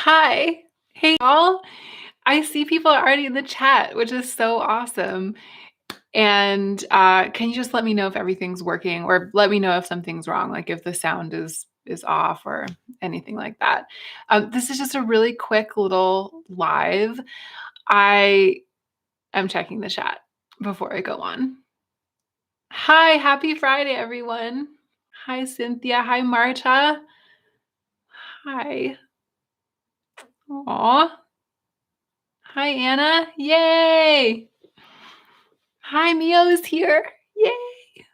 Hi. Hey, y'all. I see people are already in the chat, which is so awesome. And can you just let me know if everything's working, or let me know if something's wrong, like if the sound is off or anything like that. This is just a really quick little live. I am checking the chat before I go on. Hi, happy Friday, everyone. Hi, Cynthia. Hi, Marta. Hi. Aw. Hi, Anna. Yay. Hi, Mio is here. Yay.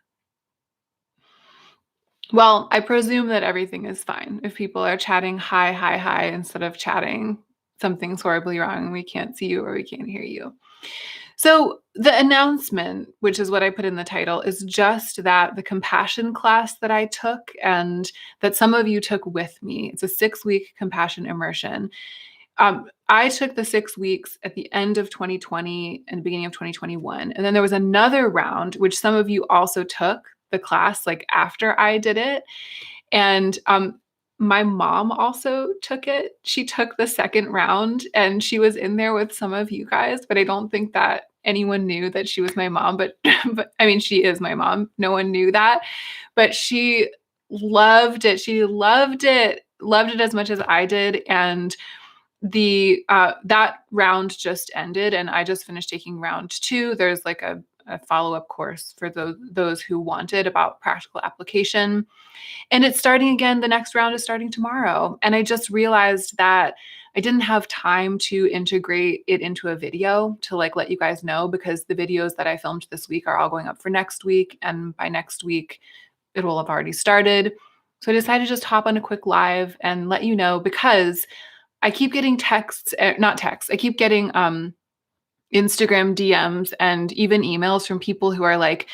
Well, I presume that everything is fine. If people are chatting hi, hi, hi instead of chatting something's horribly wrong and we can't see you or we can't hear you. So, the announcement, which is what I put in the title, is just that the compassion class that I took and that some of you took with me. It's a 6-week compassion immersion. I took the 6 weeks at the end of 2020 and the beginning of 2021. And then there was another round, which some of you also took the class like after I did it. And my mom also took it. She took the second round and she was in there with some of you guys, but I don't think that anyone knew that she was my mom. But, but I mean, she is my mom. No one knew that. But she loved it. She loved it as much as I did. And the that round just ended and I just finished taking round 2. There's like a follow-up course for those who wanted about practical application. And it's starting again. The next round is starting tomorrow. And I just realized that I didn't have time to integrate it into a video to like let you guys know, because the videos that I filmed this week are all going up for next week. And by next week, it will have already started. So I decided to just hop on a quick live and let you know, because I keep getting texts, not texts. I keep getting Instagram DMs and even emails from people who are like,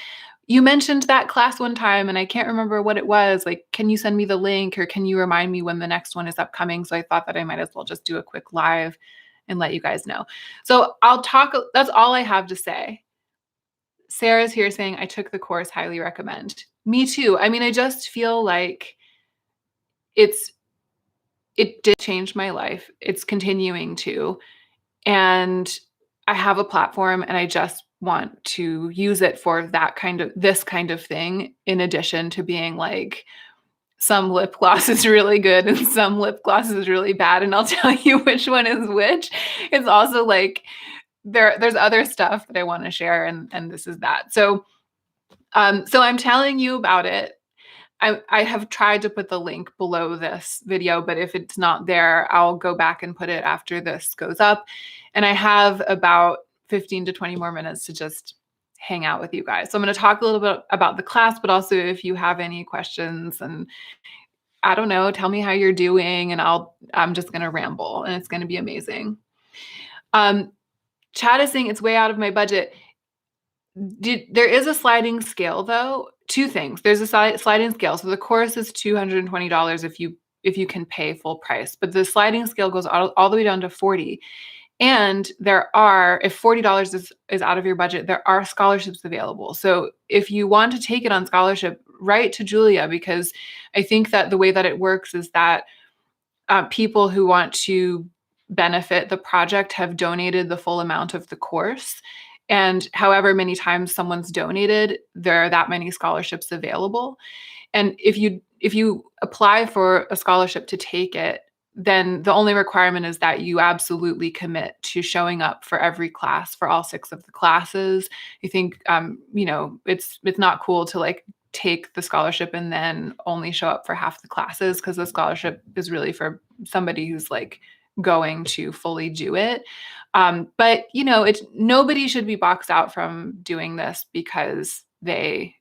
"You mentioned that class one time and I can't remember what it was. Like, can you send me the link or can you remind me when the next one is upcoming?" So I thought that I might as well just do a quick live and let you guys know. So I'll talk. That's all I have to say. Sarah's here saying, "I took the course, highly recommend." Me too. I mean, I just feel like it's it did change my life. It's continuing to. And I have a platform and I just want to use it for this kind of thing, in addition to being like, some lip gloss is really good and some lip gloss is really bad, and I'll tell you which one is which. It's also like there's other stuff that I want to share, and this is that. So I'm telling you about it. I have tried to put the link below this video, but if it's not there, I'll go back and put it after this goes up. And I have about 15 to 20 more minutes to just hang out with you guys. So I'm going to talk a little bit about the class, but also if you have any questions, and I don't know, tell me how you're doing, and I'm just going to ramble and it's going to be amazing. Chad is saying it's way out of my budget. There is a sliding scale though. Two things. There's a sliding scale. So the course is $220 if you can pay full price, but the sliding scale goes all the way down to 40. And there are, if $40 is out of your budget, there are scholarships available. So if you want to take it on scholarship, write to Julia, because I think that the way that it works is that people who want to benefit the project have donated the full amount of the course. And however many times someone's donated, there are that many scholarships available. And if you apply for a scholarship to take it, then the only requirement is that you absolutely commit to showing up for every class, for all 6 of the classes. I think it's not cool to like take the scholarship and then only show up for half the classes, because the scholarship is really for somebody who's like going to fully do it. But nobody should be boxed out from doing this because they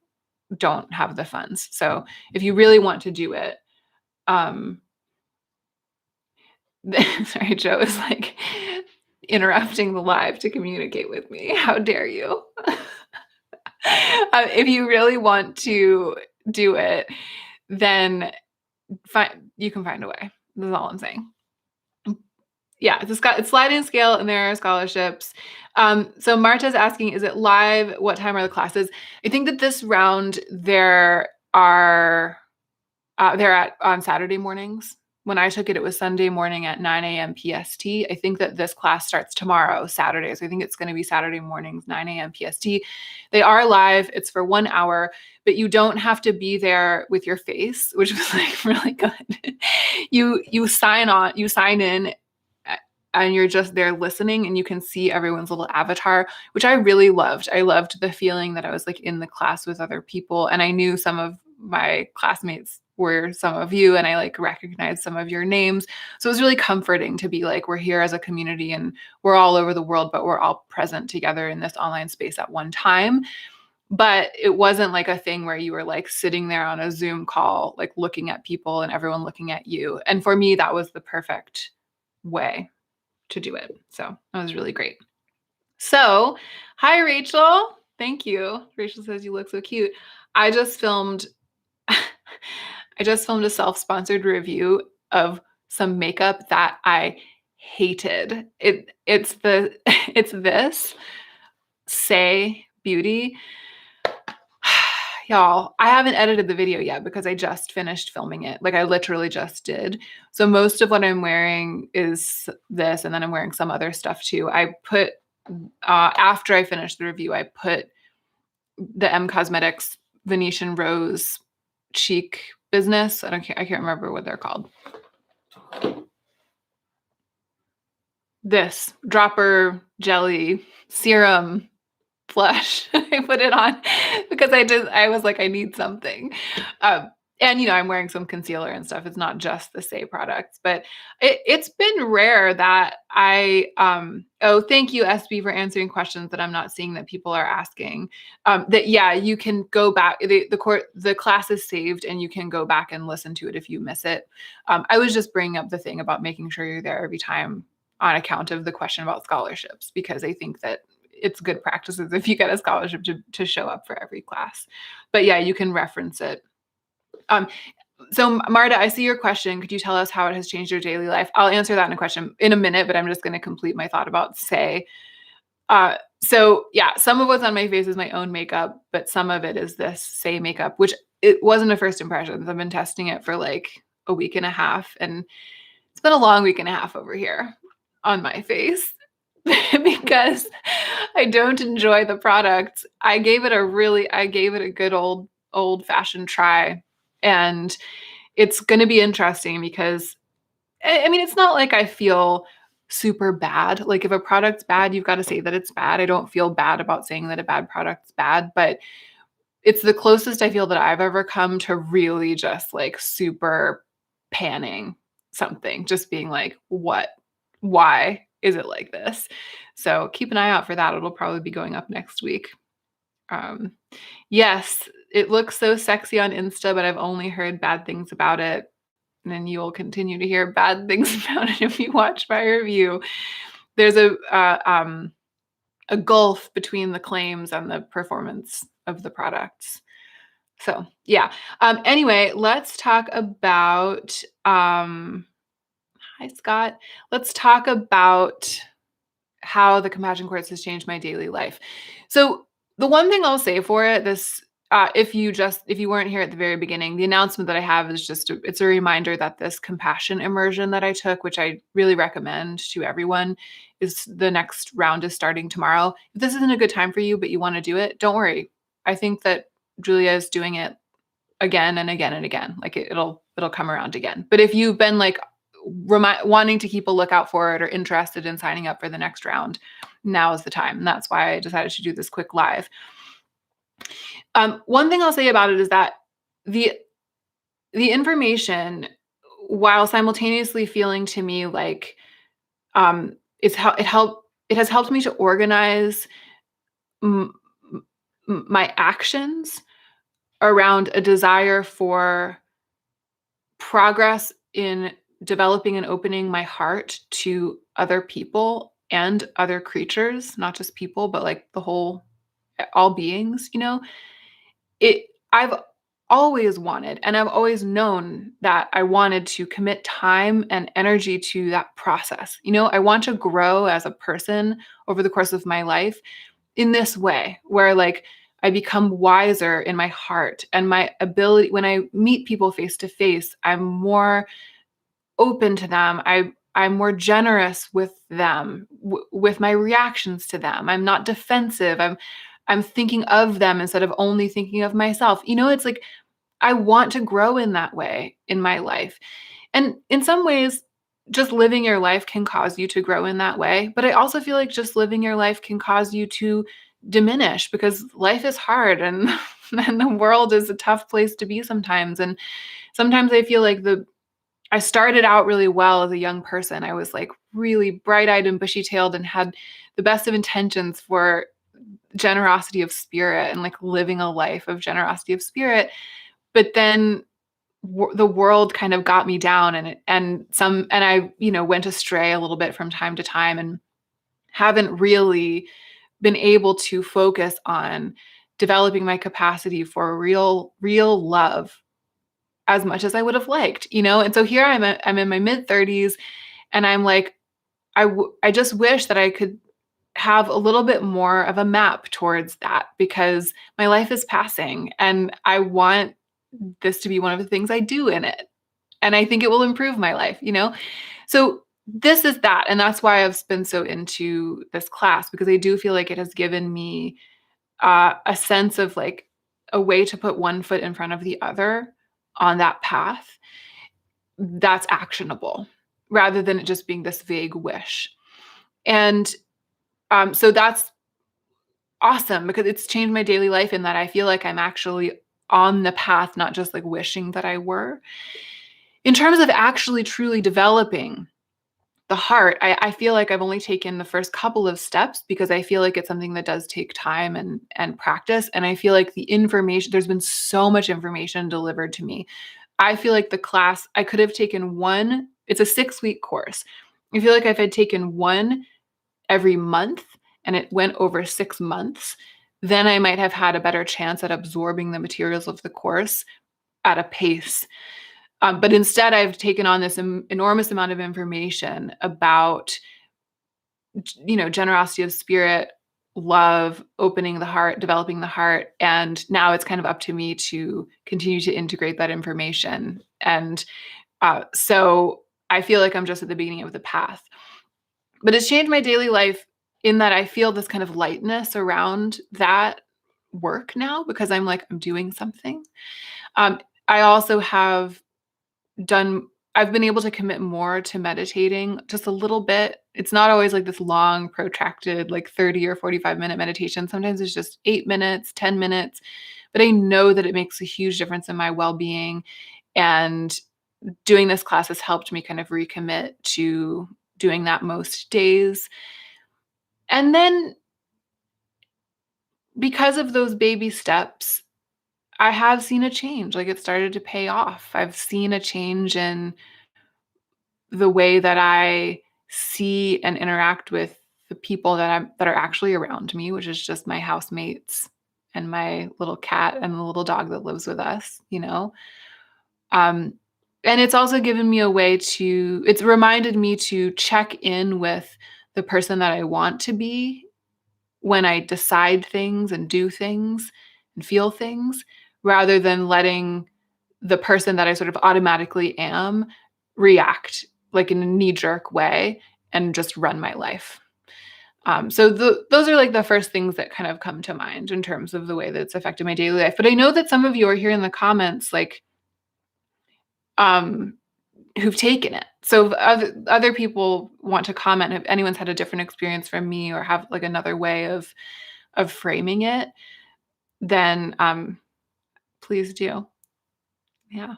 don't have the funds. So if you really want to do it, sorry, Joe is like interrupting the live to communicate with me. How dare you? If you really want to do it, then you can find a way. That's all I'm saying. Yeah, it's sliding scale and there are scholarships. So Marta's asking, is it live? What time are the classes? I think that this round they're on Saturday mornings. when I took it, it was Sunday morning at 9 a.m. PST. I think that this class starts tomorrow, Saturday. So I think it's going to be Saturday mornings, 9 a.m. PST. They are live. It's for 1 hour, but you don't have to be there with your face, which was like really good. You sign on, you sign in, and you're just there listening, and you can see everyone's little avatar, which I really loved. I loved the feeling that I was like in the class with other people, and I knew some of my classmates were some of you, and I like recognized some of your names. So it was really comforting to be like, we're here as a community and we're all over the world, but we're all present together in this online space at one time. But it wasn't like a thing where you were like sitting there on a Zoom call, like looking at people and everyone looking at you. And for me, that was the perfect way to do it. So that was really great. So, hi, Rachel. Thank you. Rachel says you look so cute. I just filmed a self-sponsored review of some makeup that I hated. It's this Saie Beauty. Y'all, I haven't edited the video yet because I just finished filming it. Like I literally just did. So most of what I'm wearing is this, and then I'm wearing some other stuff too. I put after I finished the review, I put the M Cosmetics Venetian Rose Cheek Business. I can't remember what they're called. This dropper jelly serum blush. I put it on because I was like, I need something. And I'm wearing some concealer and stuff. It's not just the Saie products, but it's been rare that thank you, SB, for answering questions that I'm not seeing that people are asking. You can go back. The class is saved and you can go back and listen to it if you miss it. I was just bringing up the thing about making sure you're there every time on account of the question about scholarships, because I think that it's good practices if you get a scholarship to show up for every class. But yeah, you can reference it. So Marta, I see your question. Could you tell us how it has changed your daily life? I'll answer that in a minute, but I'm just going to complete my thought about Saie. So yeah, some of what's on my face is my own makeup, but some of it is this Saie makeup, which it wasn't a first impressions. I've been testing it for like a week and a half, and it's been a long week and a half over here on my face because I don't enjoy the product. I gave it a good old fashioned try. And it's going to be interesting because, I mean, it's not like I feel super bad. Like if a product's bad, you've got to say that it's bad. I don't feel bad about saying that a bad product's bad, but it's the closest I feel that I've ever come to really just like super panning something, just being like, why is it like this? So keep an eye out for that. It'll probably be going up next week. Yes, it looks so sexy on Insta, but I've only heard bad things about it. And then you will continue to hear bad things about it if you watch my review. There's a gulf between the claims and the performance of the products. So yeah. Anyway, let's talk about, hi Scott. Let's talk about how the Compassion Course has changed my daily life. So the one thing I'll say for it, if you weren't here at the very beginning, the announcement that I have is it's a reminder that this compassion immersion that I took, which I really recommend to everyone, is the next round is starting tomorrow. If this isn't a good time for you, but you want to do it, don't worry. I think that Julia is doing it again and again and again. Like it'll come around again. But if you've been like wanting to keep a lookout for it or interested in signing up for the next round, now is the time. And that's why I decided to do this quick live. One thing I'll say about it is that the information, while simultaneously feeling to me like it has helped me to organize my actions around a desire for progress in developing and opening my heart to other people and other creatures, not just people, but like all beings, I've always wanted, and I've always known that I wanted to commit time and energy to that process. I want to grow as a person over the course of my life in this way where like I become wiser in my heart and my ability when I meet people face to face, I'm more open to them. I'm more generous with them, with my reactions to them. I'm not defensive. I'm thinking of them instead of only thinking of myself. It's like I want to grow in that way in my life. And in some ways, just living your life can cause you to grow in that way. But I also feel like just living your life can cause you to diminish because life is hard and, and the world is a tough place to be sometimes. And sometimes I feel like I started out really well as a young person. I was like really bright eyed and bushy tailed and had the best of intentions for generosity of spirit and like living a life of generosity of spirit. But then the world kind of got me down and I, went astray a little bit from time to time and haven't really been able to focus on developing my capacity for real love as much as I would have liked. And so here I'm in my mid 30s and I'm like, I just wish that I could have a little bit more of a map towards that because my life is passing and I want this to be one of the things I do in it. And I think it will improve my life. So this is that. And that's why I've been so into this class because I do feel like it has given me a sense of like a way to put one foot in front of the other on that path that's actionable rather than it just being this vague wish. And so that's awesome because it's changed my daily life in that I feel like I'm actually on the path, not just like wishing that I were. In terms of actually truly developing the heart, I feel like I've only taken the first couple of steps because I feel like it's something that does take time and practice. And I feel like the information, there's been so much information delivered to me. I feel like the class, I could have taken one, it's a 6-week course. I feel like if I'd taken one every month and it went over 6 months, then I might have had a better chance at absorbing the materials of the course at a pace. But instead, I've taken on this enormous amount of information about, generosity of spirit, love, opening the heart, developing the heart. And now it's kind of up to me to continue to integrate that information. And so I feel like I'm just at the beginning of the path. But it's changed my daily life in that I feel this kind of lightness around that work now because I'm like, I'm doing something. I also done I've been able to commit more to meditating just a little bit. It's not always like this long, protracted, like 30 or 45-minute meditation. Sometimes it's just 8 minutes, 10 minutes, but I know that it makes a huge difference in my well-being. And doing this class has helped me kind of recommit to doing that most days. And then because of those baby steps, I have seen a change. Like it started to pay off. I've seen a change in the way that I see and interact with the people that are actually around me, which is just my housemates and my little cat and the little dog that lives with us. Um, and it's also given me a way it's reminded me to check in with the person that I want to be when I decide things and do things and feel things, rather than letting the person that I sort of automatically am react like in a knee-jerk way and just run my life. So those are like the first things that kind of come to mind in terms of the way that it's affected my daily life. But I know that some of you are here in the comments, like, um, who've taken it. So if other people want to comment, if anyone's had a different experience from me or have like another way of framing it, then please do. Yeah.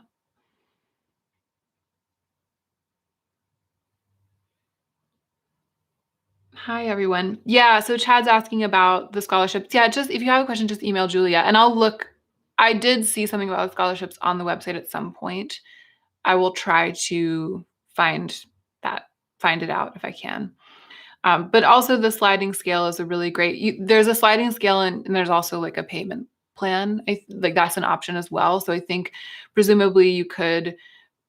Hi, everyone. Yeah, so Chad's asking about the scholarships. Yeah, just if you have a question, just email Julia and I'll look. I did see something about scholarships on the website at some point. I will try to find that, find it out if I can. But also the sliding scale is a really great, there's a sliding scale and there's also like a payment plan. Like that's an option as well. So I think presumably you could,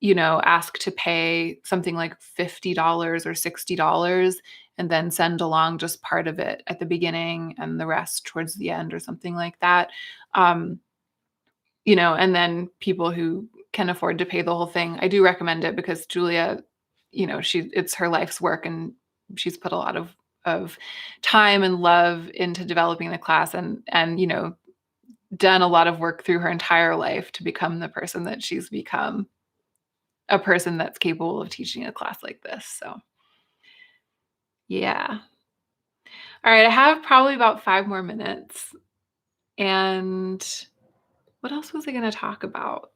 ask to pay something like $50 or $60 and then send along just part of it at the beginning and the rest towards the end or something like that. And then people who can afford to pay the whole thing, I do recommend it because Julia, it's her life's work, and she's put a lot of time and love into developing the class, and done a lot of work through her entire life to become the person that she's become, a person that's capable of teaching a class like this. So, yeah. All right, I have probably about 5 more minutes. And what else was I gonna talk about?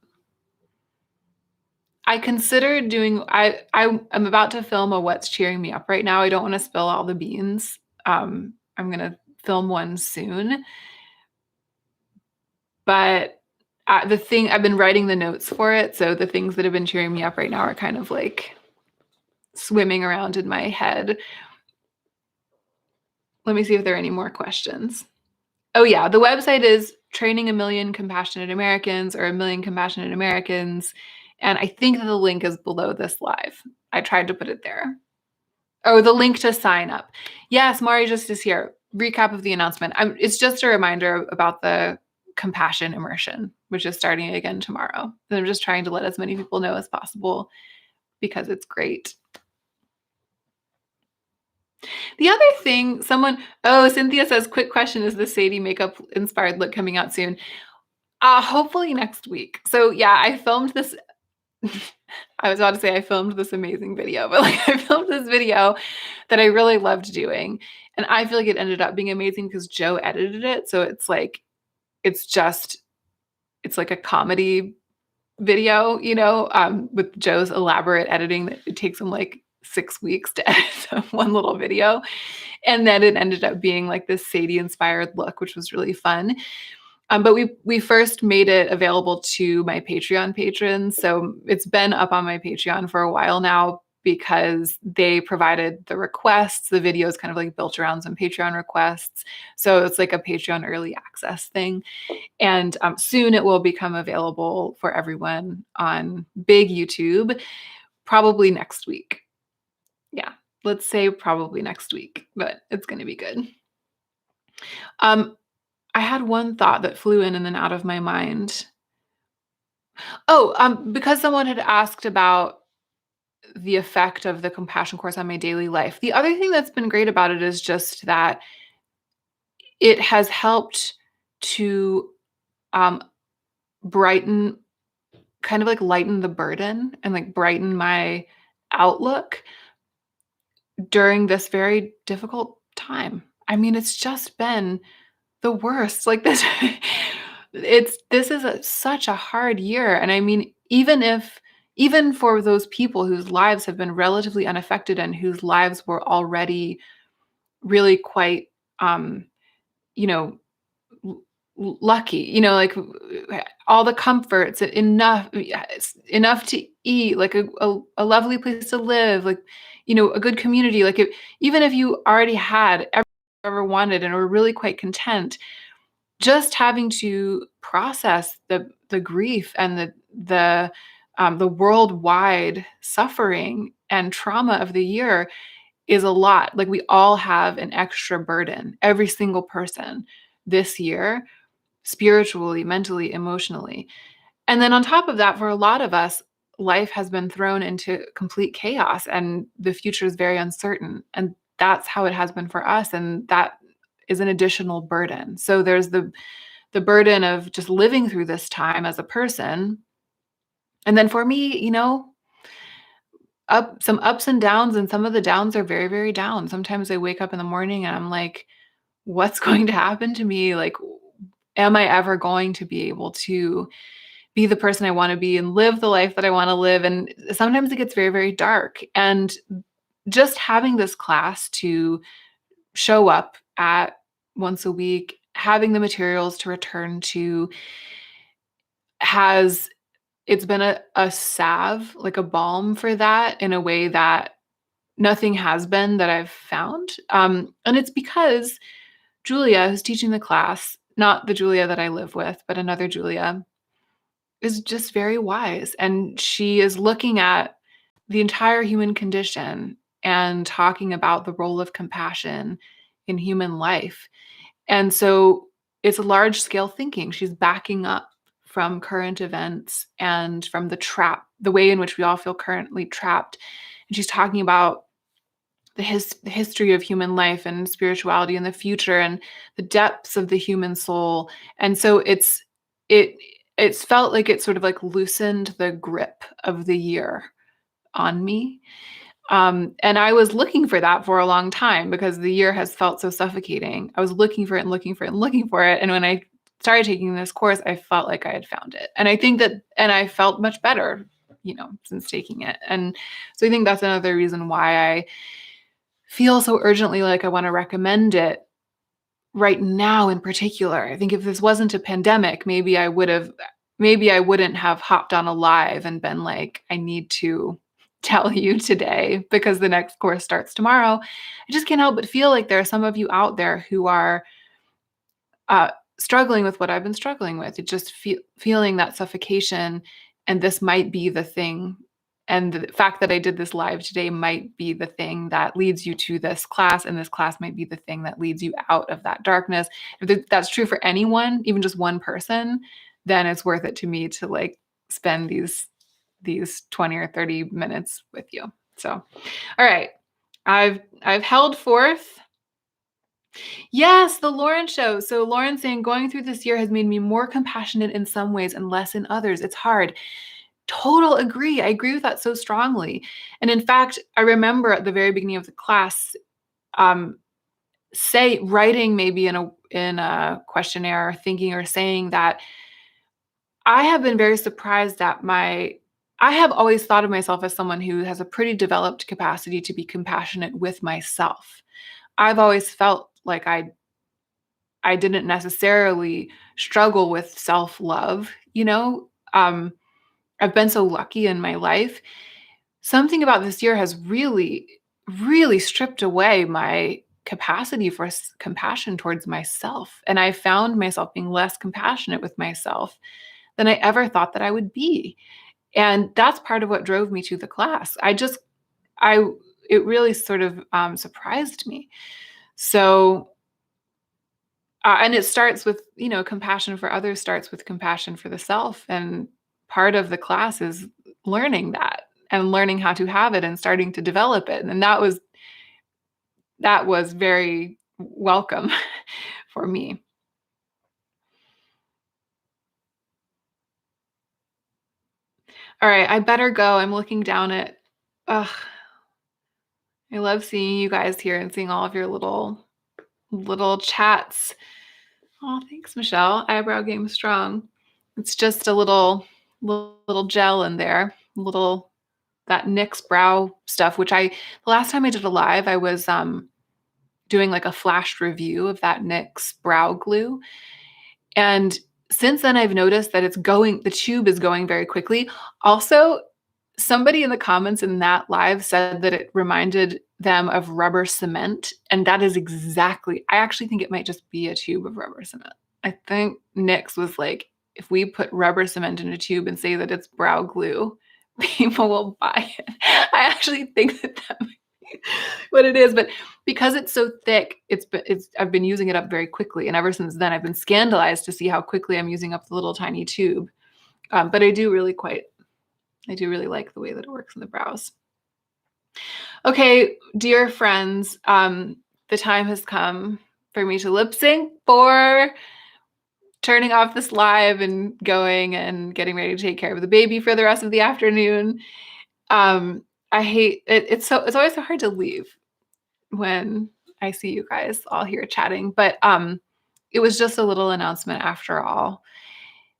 I considered doing I'm about to film a What's Cheering Me Up right now. I don't wanna spill all the beans. I'm gonna film one soon, but, the thing I've been writing the notes for it, so the things that have been cheering me up right now are kind of, like, swimming around in my head. Let me see if there are any more questions. Oh, yeah, the website is Training a Million Compassionate Americans, or A Million Compassionate Americans, and I think that the link is below this live. I tried to put it there. Oh, the link to sign up. Yes, Mari just is here. Recap of the announcement. It's just a reminder about the compassion immersion, which is starting again tomorrow. And I'm just trying to let as many people know as possible because it's great. The other thing, Cynthia says, quick question, is the Sadie makeup inspired look coming out soon? Hopefully next week. So yeah, I filmed this. I was about to say I filmed this amazing video, but like I filmed this video that I really loved doing. And I feel like it ended up being amazing because Joe edited it. So it's like a comedy video, with Joe's elaborate editing that it takes him like 6 weeks to edit one little video. And then it ended up being like this Sadie inspired look, which was really fun. But we first made it available to my Patreon patrons. So it's been up on my Patreon for a while now because they provided the requests. The video is kind of like built around some Patreon requests. So it's like a Patreon early access thing. And soon it will become available for everyone on big YouTube, probably next week. Yeah, let's say probably next week, but it's going to be good. I had one thought that flew in and then out of my mind. Oh, because someone had asked about the effect of the compassion course on my daily life. The other thing that's been great about it is just that it has helped to brighten, kind of like lighten the burden and like brighten my outlook during this very difficult time. I mean, it's just been the worst. Like this, this is such a hard year. And I mean, even for those people whose lives have been relatively unaffected and whose lives were already really quite, you know, lucky, like all the comforts, enough to eat, like a lovely place to live, like, a good community, like even if you already had everything you ever wanted and were really quite content, just having to process the grief and the worldwide suffering and trauma of the year is a lot. Like we all have an extra burden, every single person this year, spiritually, mentally, emotionally. And then on top of that, for a lot of us, life has been thrown into complete chaos and the future is very uncertain. And that's how it has been for us. And that is an additional burden. So there's the burden of just living through this time as a person. And then for me, some ups and downs, and some of the downs are very, very down. Sometimes I wake up in the morning and I'm like, what's going to happen to me? Like, am I ever going to be able to be the person I want to be and live the life that I want to live? And sometimes it gets very, very dark. And just having this class to show up at once a week, having the materials to return to, it's been a salve, like a balm for that in a way that nothing has been that I've found. And it's because Julia, who's teaching the class, not the Julia that I live with, but another Julia, is just very wise. And she is looking at the entire human condition and talking about the role of compassion in human life. And so it's large scale thinking. She's backing up from current events and from the way in which we all feel currently trapped. And she's talking about the history of human life and spirituality in the future and the depths of the human soul. And so it it's felt like it sort of like loosened the grip of the year on me. And I was looking for that for a long time because the year has felt so suffocating. I was looking for it and looking for it and looking for it. And when I started taking this course, I felt like I had found it. And I think that, and I felt much better, since taking it. And so I think that's another reason why I feel so urgently like I want to recommend it right now in particular. I think if this wasn't a pandemic, maybe I wouldn't have hopped on a live and been like, I need to tell you today because the next course starts tomorrow. I just can't help but feel like there are some of you out there who are struggling with what I've been struggling with. It just feeling that suffocation, and this might be the thing. And the fact that I did this live today might be the thing that leads you to this class, and this class might be the thing that leads you out of that darkness. If that's true for anyone, even just one person, then it's worth it to me to like spend these 20 or 30 minutes with you. So, all right. I've held forth. Yes, the Lauren show. So Lauren's saying going through this year has made me more compassionate in some ways and less in others. It's hard. Total agree. I agree with that so strongly. And in fact, I remember at the very beginning of the class, um, writing maybe in a questionnaire, thinking or saying that I have been very surprised at I have always thought of myself as someone who has a pretty developed capacity to be compassionate with myself. I've always felt like I didn't necessarily struggle with self-love, I've been so lucky in my life. Something about this year has really, really stripped away my capacity for compassion towards myself. And I found myself being less compassionate with myself than I ever thought that I would be. And that's part of what drove me to the class. I, it really sort of surprised me. So, and it starts with, compassion for others starts with compassion for the self. And part of the class is learning that and learning how to have it and starting to develop it. And that was very welcome for me. All right, I better go. I'm looking down at, ugh, I love seeing you guys here and seeing all of your little chats. Oh, thanks, Michelle. Eyebrow game strong. It's just a little gel in there, little that NYX brow stuff, which the last time I did a live, I was doing like a flash review of that NYX brow glue. And since then I've noticed that the tube is going very quickly. Also, somebody in the comments in that live said that it reminded them of rubber cement. And that is I actually think it might just be a tube of rubber cement. I think NYX was like, if we put rubber cement in a tube and say that it's brow glue, people will buy it. I actually think that might be what it is. But because it's so thick, I've been using it up very quickly. And ever since then, I've been scandalized to see how quickly I'm using up the little tiny tube. But I do really like the way that it works in the brows. Okay, dear friends, the time has come for me to lip sync for turning off this live and going and getting ready to take care of the baby for the rest of the afternoon. I hate it. It's always so hard to leave when I see you guys all here chatting, but it was just a little announcement after all.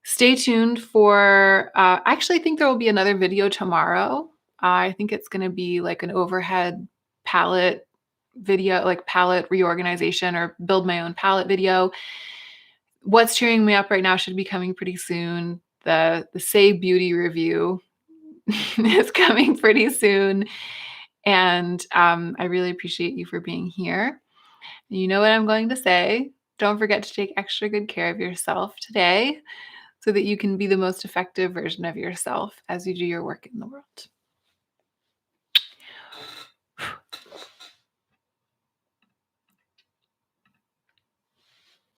Stay tuned for, I actually think there will be another video tomorrow. I think it's going to be like an overhead palette video, like palette reorganization or build my own palette video. What's cheering me up right now should be coming pretty soon. The Say Beauty review is coming pretty soon. And I really appreciate you for being here. You know what I'm going to say. Don't forget to take extra good care of yourself today so that you can be the most effective version of yourself as you do your work in the world.